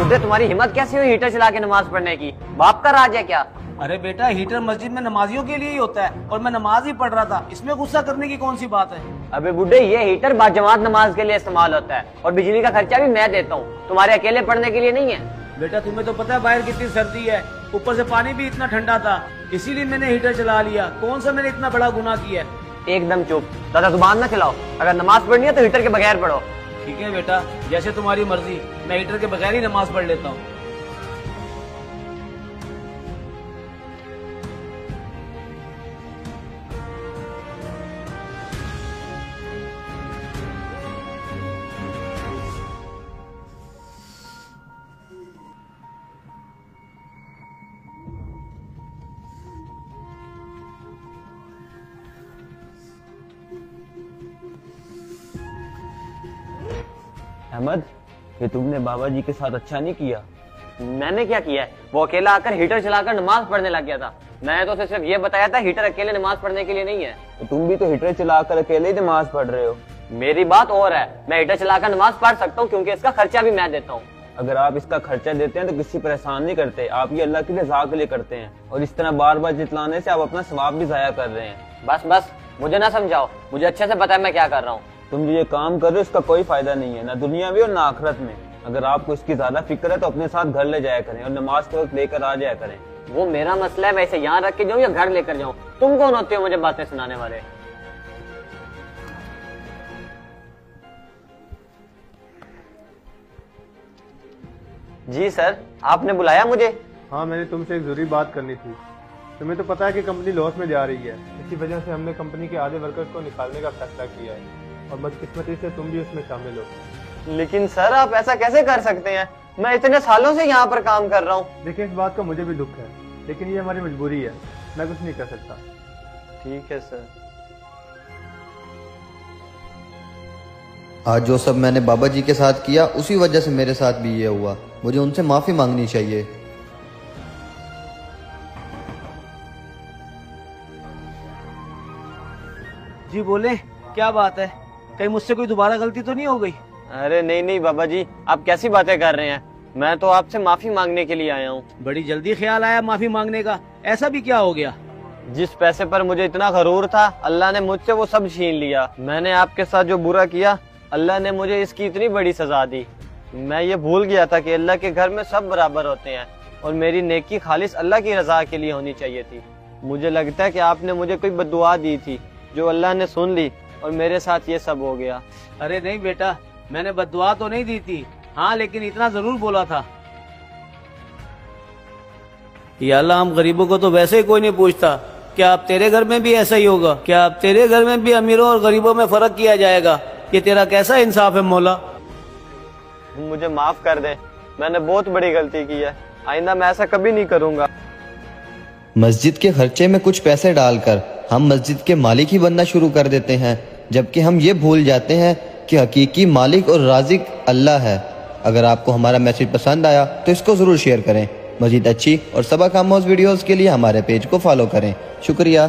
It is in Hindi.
बुड्ढे तुम्हारी हिम्मत कैसी हुई हीटर चला के नमाज पढ़ने की? बाप का राज है क्या? अरे बेटा, हीटर मस्जिद में नमाजियों के लिए ही होता है और मैं नमाज ही पढ़ रहा था, इसमें गुस्सा करने की कौन सी बात है? अबे बुड्ढे, ये हीटर बाजमात नमाज के लिए इस्तेमाल होता है और बिजली का खर्चा भी मैं देता हूँ, तुम्हारे अकेले पढ़ने के लिए नहीं है। बेटा तुम्हें तो पता है बाहर कितनी सर्दी है, ऊपर से पानी भी इतना ठंडा था, इसीलिए मैंने हीटर चला लिया। कौन सा मैंने इतना बड़ा गुनाह किया है? एकदम चुप, ज्यादा जुबान ना चलाओ। अगर नमाज पढ़नी है तो हीटर के बगैर पढ़ो। ठीक है बेटा, जैसे तुम्हारी मर्जी, मैं हीटर के बगैर ही नमाज पढ़ लेता हूँ। अहमद, ये तुमने बाबा जी के साथ अच्छा नहीं किया। मैंने क्या किया है? वो अकेला आकर हीटर चलाकर नमाज पढ़ने लग गया था। मैंने तो उसे सिर्फ ये बताया था हीटर अकेले नमाज पढ़ने के लिए नहीं है। तो तुम भी तो हीटर चलाकर अकेले ही नमाज पढ़ रहे हो। मेरी बात और है, मैं हीटर चलाकर नमाज पढ़ सकता हूँ क्योंकि इसका खर्चा भी मैं देता हूँ। अगर आप इसका खर्चा देते हैं तो किसी पर एहसान नहीं करते, आप ये अल्लाह की रज़ा के लिए करते हैं और इस तरह बार बार जितलाने से आप अपना सवाब भी ज़ाया कर रहे हैं। बस बस, मुझे ना समझाओ, मुझे अच्छे से पता है मैं क्या कर रहा हूँ। तुम जो ये काम कर रहे हो इसका कोई फायदा नहीं है, ना दुनिया में और ना आखिरत में। अगर आपको इसकी ज्यादा फिक्र है तो अपने साथ घर ले जाया करें और नमाज के वक्त लेकर आ जाया करें। वो मेरा मसला है, वैसे यहाँ रख के जाऊँ या घर लेकर जाऊँ? तुम कौन होते हो मुझे बातें सुनाने वाले? जी सर, आपने बुलाया मुझे? हाँ, मैंने तुमसे एक जरूरी बात करनी थी। तुम्हें तो पता है कि कंपनी लॉस में जा रही है, इसी वजह से हमने कंपनी के आधे वर्कर्स को निकालने का फैसला किया है और बदकिस्मती से तुम भी उसमें शामिल हो। लेकिन सर, आप ऐसा कैसे कर सकते हैं? मैं इतने सालों से यहाँ पर काम कर रहा हूँ। देखिए, इस बात का मुझे भी दुख है, लेकिन ये हमारी मजबूरी है, मैं कुछ नहीं कर सकता। ठीक है सर। आज जो सब मैंने बाबा जी के साथ किया उसी वजह से मेरे साथ भी ये हुआ, मुझे उनसे माफी मांगनी चाहिए। जी बोले, क्या बात है? कहीं मुझसे कोई दोबारा गलती तो नहीं हो गई? अरे नहीं नहीं बाबा जी, आप कैसी बातें कर रहे हैं? मैं तो आपसे माफी मांगने के लिए आया हूँ। बड़ी जल्दी ख्याल आया माफी मांगने का, ऐसा भी क्या हो गया? जिस पैसे पर मुझे इतना गरूर था, अल्लाह ने मुझसे वो सब छीन लिया। मैंने आपके साथ जो बुरा किया, अल्लाह ने मुझे इसकी इतनी बड़ी सजा दी। मैं ये भूल गया था कि अल्लाह के घर में सब बराबर होते हैं और मेरी नेकी खालिस अल्लाह की रजा के लिए होनी चाहिए थी। मुझे लगता है कि आपने मुझे कोई बद्दुआ दी थी जो अल्लाह ने सुन ली और मेरे साथ ये सब हो गया। अरे नहीं बेटा, मैंने बद्दुआ तो नहीं दी थी, हाँ लेकिन इतना जरूर बोला था, या अल्लाह हम गरीबों को तो वैसे ही कोई नहीं पूछता, क्या अब तेरे घर में भी ऐसा ही होगा? क्या अब तेरे घर में भी अमीरों और गरीबों में फर्क किया जाएगा? ये तेरा कैसा इंसाफ है मौला? मुझे माफ कर दे, मैंने बहुत बड़ी गलती की है, आइंदा मैं ऐसा कभी नहीं करूंगा। मस्जिद के खर्चे में कुछ पैसे डालकर हम मस्जिद के मालिक ही बनना शुरू कर देते हैं, जबकि हम ये भूल जाते हैं कि हकीकी मालिक और राजिक अल्लाह है। अगर आपको हमारा मैसेज पसंद आया तो इसको जरूर शेयर करें। मजीद अच्छी और सबक आमोज़ वीडियोस के लिए हमारे पेज को फॉलो करें। शुक्रिया।